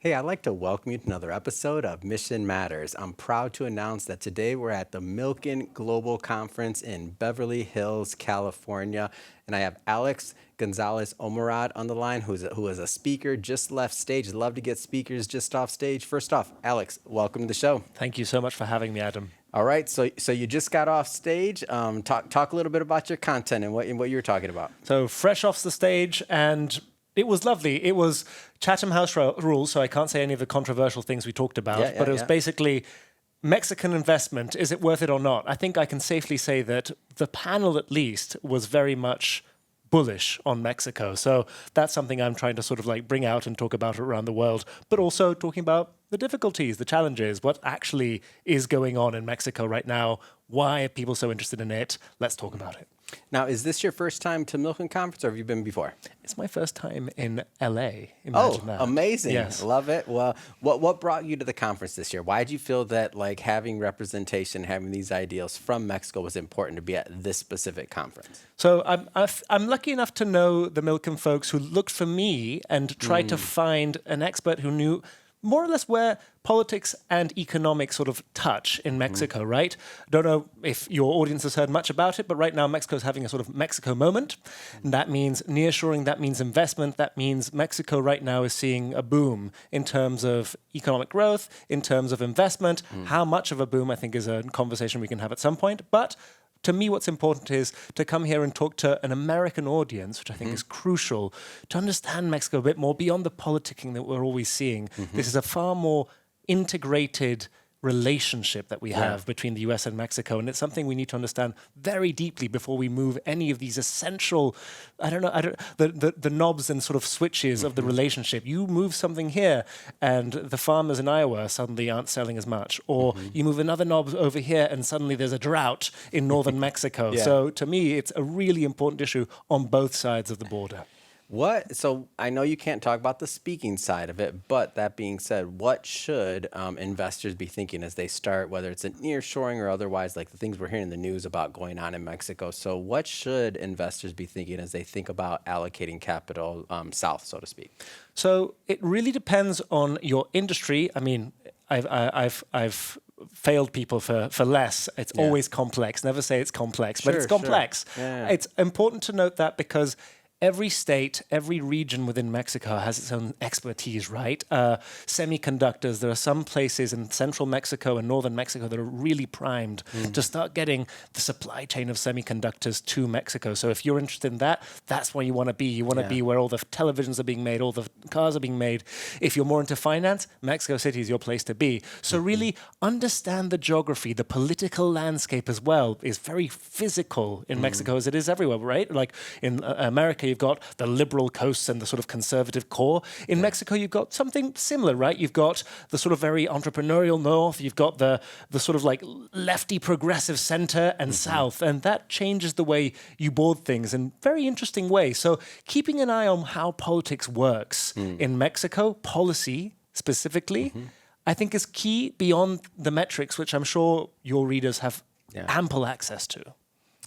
Hey, I'd like to welcome you to another episode of Mission Matters. I'm proud to announce that today we're at the Milken Global Conference in Beverly Hills, California. And I have Alex Gonzalez Ormerod on the line, who is a speaker, just left stage. Love to get speakers just off stage. First off, Alex, welcome to the show. Thank you so much for having me, Adam. All right, so you just got off stage. Talk a little bit about your content and what you were talking about. So fresh off the stage, and it was lovely. It was Chatham House rules, so I can't say any of the controversial things we talked about, but it was basically Mexican investment. Is it worth it or not? I think I can safely say that the panel, at least, was very much bullish on Mexico. So that's something I'm trying to sort of like bring out and talk about around the world, but also talking about the difficulties, the challenges, what actually is going on in Mexico right now. Why are people so interested in it? Let's talk about it. Now, is this your first time to Milken Conference, or have you been before? It's my first time in LA. Imagine that. Amazing. Yes. Love it. Well, what brought you to the conference this year? Why did you feel that like having representation, having these ideals from Mexico was important to be at this specific conference? So I'm lucky enough to know the Milken folks who looked for me and tried to find an expert who knew more or less where politics and economics sort of touch in Mexico, right? Don't know if your audience has heard much about it, but right now Mexico is having a sort of Mexico moment. And that means nearshoring, that means investment, that means Mexico right now is seeing a boom in terms of economic growth, in terms of investment. How much of a boom, I think, is a conversation we can have at some point. But to me, what's important is to come here and talk to an American audience, which I think is crucial, to understand Mexico a bit more beyond the politicking that we're always seeing. This is a far more integrated relationship that we have between the US and Mexico, and it's something we need to understand very deeply before we move any of these essential, the knobs and sort of switches of the relationship. You move something here, and the farmers in Iowa suddenly aren't selling as much, or you move another knob over here, and suddenly there's a drought in northern Mexico. So to me, it's a really important issue on both sides of the border. So I know you can't talk about the speaking side of it, but that being said, what should investors be thinking as they start, whether it's in nearshoring or otherwise, like the things we're hearing in the news about going on in Mexico? So what should investors be thinking as they think about allocating capital south, so to speak? So it really depends on your industry. I mean, I've failed people for less. It's always complex. Never say it's complex, but it's complex. It's important to note that because every state, every region within Mexico has its own expertise, right? Semiconductors, there are some places in central Mexico and northern Mexico that are really primed to start getting the supply chain of semiconductors to Mexico. So if you're interested in that, that's where you want to be. You want to be where all the televisions are being made, all the cars are being made. If you're more into finance, Mexico City is your place to be. So really understand the geography, the political landscape as well is very physical in Mexico as it is everywhere, right? Like in America, you've got the liberal coasts and the sort of conservative core. In Mexico, you've got something similar, right? You've got the sort of very entrepreneurial north. You've got the sort of like lefty progressive center and south. And that changes the way you board things in very interesting ways. So keeping an eye on how politics works in Mexico, policy specifically, I think is key beyond the metrics, which I'm sure your readers have ample access to.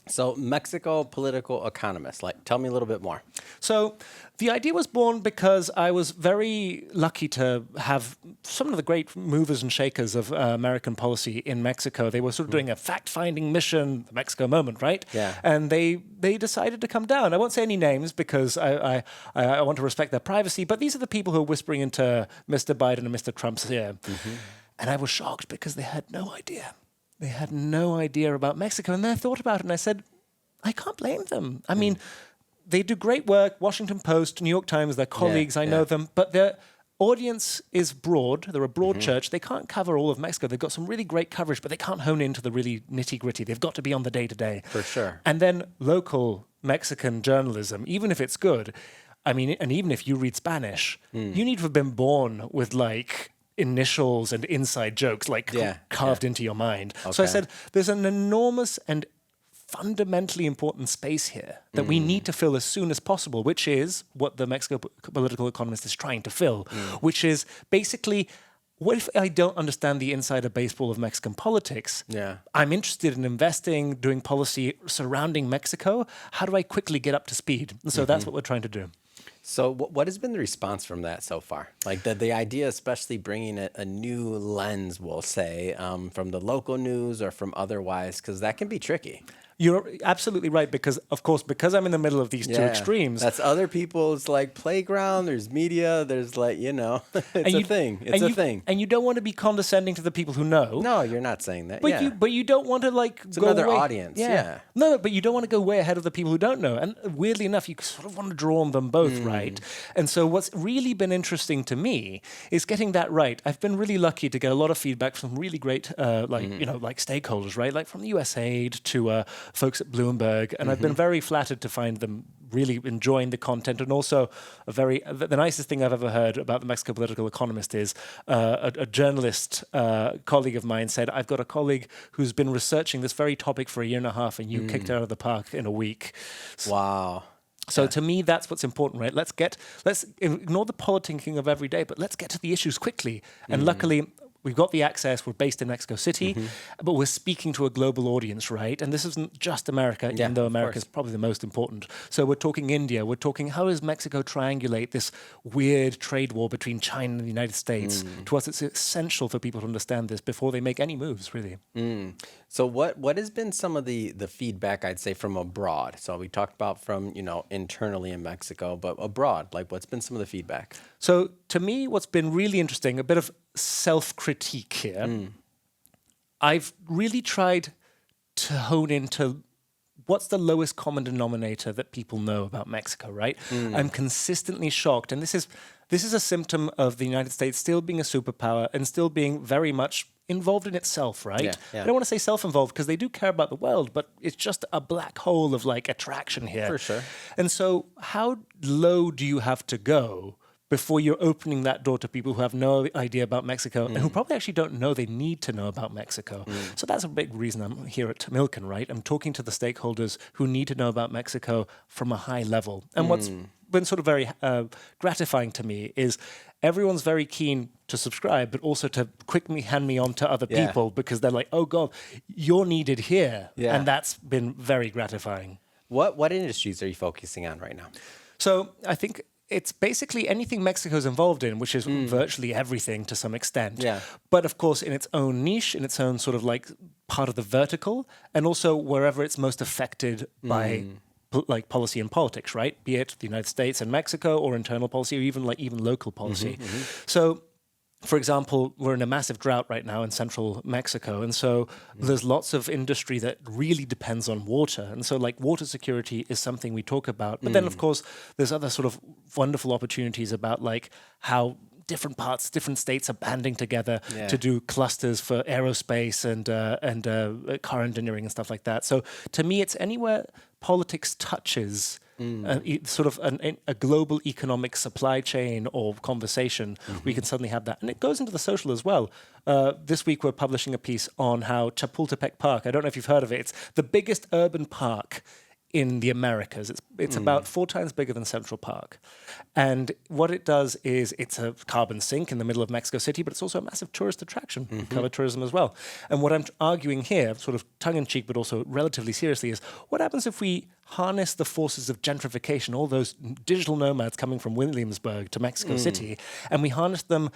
So Mexico Political Economist, like tell me a little bit more. So the idea was born because I was very lucky to have some of the great movers and shakers of American policy in Mexico. They were sort of doing a fact-finding mission, the Mexico moment, right? And they decided to come down. I won't say any names because I want to respect their privacy, but these are the people who are whispering into Mr. Biden and Mr. Trump's ear. And I was shocked because they had no idea. They had no idea about Mexico. And then I thought about it and I said, I can't blame them. I mean, they do great work. Washington Post, New York Times, they're colleagues. I know them. But their audience is broad. They're a broad church. They can't cover all of Mexico. They've got some really great coverage, but they can't hone into the really nitty-gritty. They've got to be on the day-to-day. For sure. And then local Mexican journalism, even if it's good, I mean, and even if you read Spanish, you need to have been born with like initials and inside jokes like carved into your mind. So I said, there's an enormous and fundamentally important space here that we need to fill as soon as possible, which is what the Mexico Political Economist is trying to fill, which is basically, what if I don't understand the insider baseball of Mexican politics? I'm interested in investing, doing policy surrounding Mexico. How do I quickly get up to speed? And so that's what we're trying to do. So what has been the response from that so far? Like the idea, especially bringing a new lens, we'll say, from the local news or from otherwise, because that can be tricky. You're absolutely right because, of course, because I'm in the middle of these two extremes. That's other people's like playground. There's media. There's like, it's a thing. It's a thing. And you don't want to be condescending to the people who know. No, you're not saying that. But you don't want to like it's go another audience. Yeah. No, but you don't want to go way ahead of the people who don't know. And weirdly enough, you sort of want to draw on them both, right? And so what's really been interesting to me is getting that right. I've been really lucky to get a lot of feedback from really great, like stakeholders, right? Like from the USAID to folks at Bloomberg, and I've been very flattered to find them really enjoying the content. And also the nicest thing I've ever heard about the Mexico Political Economist is a journalist colleague of mine said, I've got a colleague who's been researching this very topic for a year and a half and you kicked her out of the park in a week. Wow. So to me, that's what's important, right? Let's ignore the politicking of every day, but let's get to the issues quickly. And luckily, we've got the access. We're based in Mexico City, but we're speaking to a global audience, right? And this isn't just America, even though America is probably the most important. So we're talking India. We're talking how does Mexico triangulate this weird trade war between China and the United States? To us, it's essential for people to understand this before they make any moves, really. So what has been some of the feedback, I'd say, from abroad? So we talked about from, internally in Mexico, but abroad, like what's been some of the feedback? So to me, what's been really interesting, a bit of self-critique here. I've really tried to hone into what's the lowest common denominator that people know about Mexico, right? I'm consistently shocked, and this is a symptom of the United States still being a superpower and still being very much involved in itself, right? I don't want to say self-involved because they do care about the world, but it's just a black hole of like attraction here. For sure. And so how low do you have to go before you're opening that door to people who have no idea about Mexico and who probably actually don't know they need to know about Mexico? So that's a big reason I'm here at Milken, right? I'm talking to the stakeholders who need to know about Mexico from a high level. And what's been sort of very gratifying to me is everyone's very keen to subscribe, but also to quickly hand me on to other people because they're like, oh God, you're needed here. And that's been very gratifying. What industries are you focusing on right now? So I think it's basically anything Mexico's involved in, which is virtually everything to some extent. But of course, in its own niche, in its own sort of like part of the vertical, and also wherever it's most affected by like policy and politics, right? Be it the United States and Mexico, or internal policy, or even local policy. So, for example, we're in a massive drought right now in central Mexico. And so there's lots of industry that really depends on water. And so like water security is something we talk about. But then, of course, there's other sort of wonderful opportunities about like how different states are banding together to do clusters for aerospace and car engineering and stuff like that. So to me, it's anywhere politics touches sort of a global economic supply chain or conversation, we can suddenly have that. And it goes into the social as well. This week we're publishing a piece on how Chapultepec Park, I don't know if you've heard of it, it's the biggest urban park in the Americas. It's about 4 times bigger than Central Park. And what it does is it's a carbon sink in the middle of Mexico City, but it's also a massive tourist attraction, cover tourism as well. And what I'm arguing here, sort of tongue-in-cheek, but also relatively seriously, is what happens if we harness the forces of gentrification, all those digital nomads coming from Williamsburg to Mexico City, and we harness them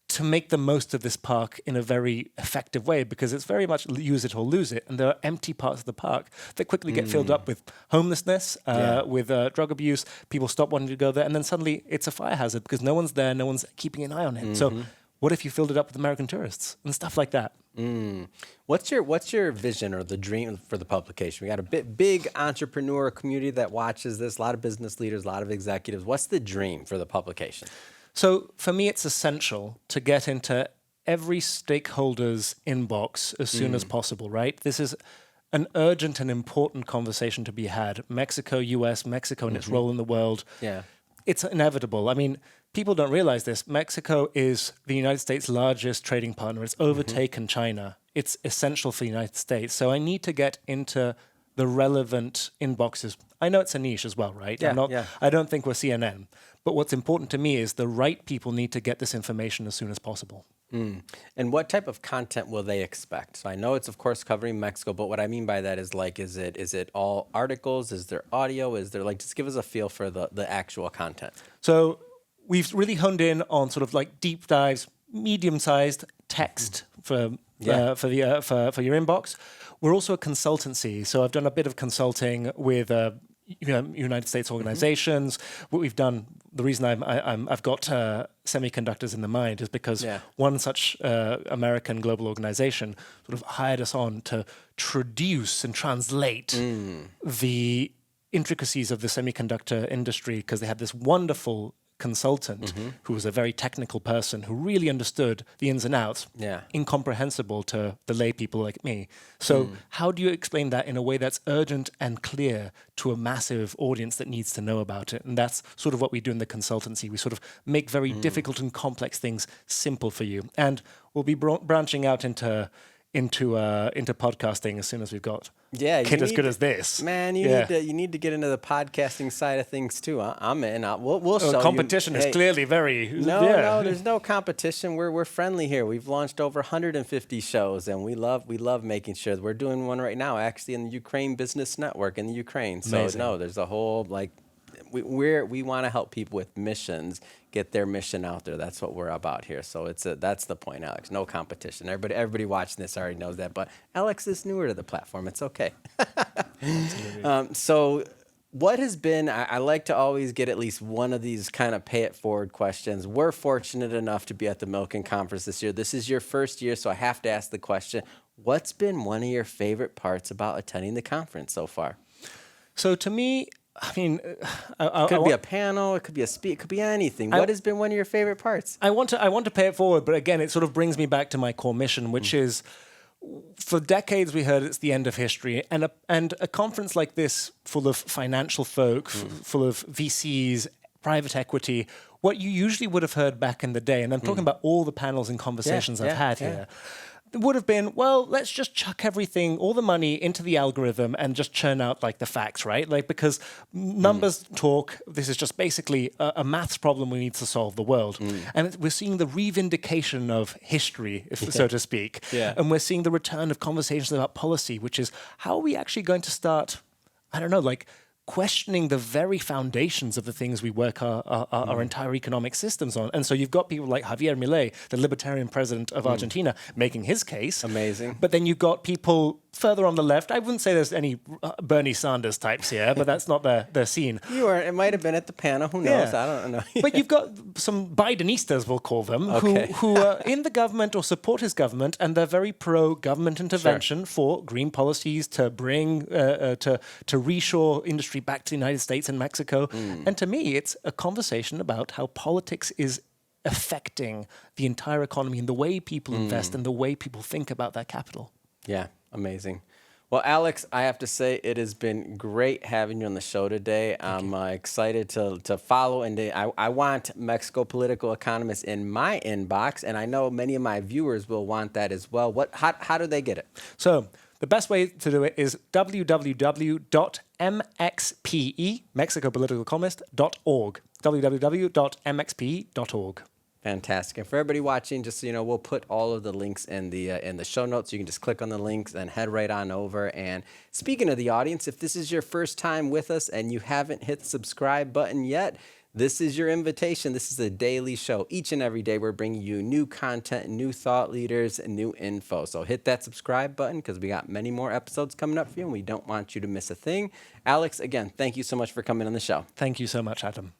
to make the most of this park in a very effective way, because it's very much use it or lose it. And there are empty parts of the park that quickly get filled up with homelessness, with drug abuse. People stop wanting to go there. And then suddenly it's a fire hazard because no one's there. No one's keeping an eye on it. So what if you filled it up with American tourists and stuff like that? What's your vision or the dream for the publication? We got a big entrepreneur community that watches this, a lot of business leaders, a lot of executives. What's the dream for the publication? So for me, it's essential to get into every stakeholder's inbox as soon as possible, right? This is an urgent and important conversation to be had. Mexico, US, Mexico and its role in the world. It's inevitable. I mean, people don't realize this. Mexico is the United States' largest trading partner. It's overtaken China. It's essential for the United States. So I need to get into the relevant inboxes. I know it's a niche as well, right? I don't think we're CNN. But what's important to me is the right people need to get this information as soon as possible. And what type of content will they expect? So I know it's of course covering Mexico, but what I mean by that is like, is it all articles? Is there audio? Is there like, just give us a feel for the actual content. So we've really honed in on sort of like deep dives, medium-sized text for your inbox. We're also a consultancy, so I've done a bit of consulting with United States organizations. What we've done, the reason I've got semiconductors in the mind is because one such American global organization sort of hired us on to traduce and translate the intricacies of the semiconductor industry, because they had this wonderful consultant who was a very technical person who really understood the ins and outs, incomprehensible to the lay people like me. So how do you explain that in a way that's urgent and clear to a massive audience that needs to know about it? And that's sort of what we do in the consultancy. We sort of make very difficult and complex things simple for you. And we'll be branching out into podcasting as soon as we've got kit as good as this. Man, you need to get into the podcasting side of things too. I'm in. We'll show competition you. is clearly very no. There's no competition. We're friendly here. We've launched over 150 shows, and we love making sure. We're doing one right now, actually, in the Ukraine Business Network in the Ukraine. So Amazing. there's a whole like. We want to help people with missions get their mission out there. That's what we're about here. So that's the point, Alex. No competition. Everybody watching this already knows that. But Alex is newer to the platform. It's okay. So what has been? I like to always get at least one of these kind of pay it forward questions. We're fortunate enough to be at the Milken conference this year. This is your first year, so I have to ask the question: what's been one of your favorite parts about attending the conference so far? So to me, I mean, it could be a panel, it could be a speech, it could be anything. What has been one of your favorite parts? I want to pay it forward, but again, it sort of brings me back to my core mission, which is, for decades we heard it's the end of history, and a conference like this, full of financial folk, full of VCs, private equity, what you usually would have heard back in the day, and I'm talking about all the panels and conversations I've had here. It would have been, well, let's just chuck everything, all the money into the algorithm and just churn out like the facts, right? Like, because numbers talk, this is just basically a maths problem we need to solve the world. And we're seeing the revindication of history, so to speak. And we're seeing the return of conversations about policy, which is how are we actually going to start, I don't know, like questioning the very foundations of the things we work our entire economic systems on. And so you've got people like Javier Milei, the libertarian president of Argentina, making his case. Amazing. But then you've got people further on the left. I wouldn't say there's any Bernie Sanders types here, but that's not their scene. It might have been at the panel. Who knows? I don't know. But you've got some Bidenistas, we'll call them, who are in the government or support his government, and they're very pro-government intervention for green policies to bring, to reshore industry back to the United States and Mexico. And to me, it's a conversation about how politics is affecting the entire economy and the way people invest and the way people think about their capital. Yeah, amazing. Well, Alex, I have to say it has been great having you on the show today. I'm excited to follow, and I want Mexico Political Economist in my inbox, and I know many of my viewers will want that as well. How do they get it? So the best way to do it is www.mxpe, mexicopoliticaleconomist.org, www.mxpe.org. Fantastic. And for everybody watching, just so you know, we'll put all of the links in the show notes. You can just click on the links and head right on over. And speaking of the audience, if this is your first time with us and you haven't hit the subscribe button yet, this is your invitation. This is a daily show. Each and every day, we're bringing you new content, new thought leaders, and new info. So hit that subscribe button because we got many more episodes coming up for you, and we don't want you to miss a thing. Alex, again, thank you so much for coming on the show. Thank you so much, Adam.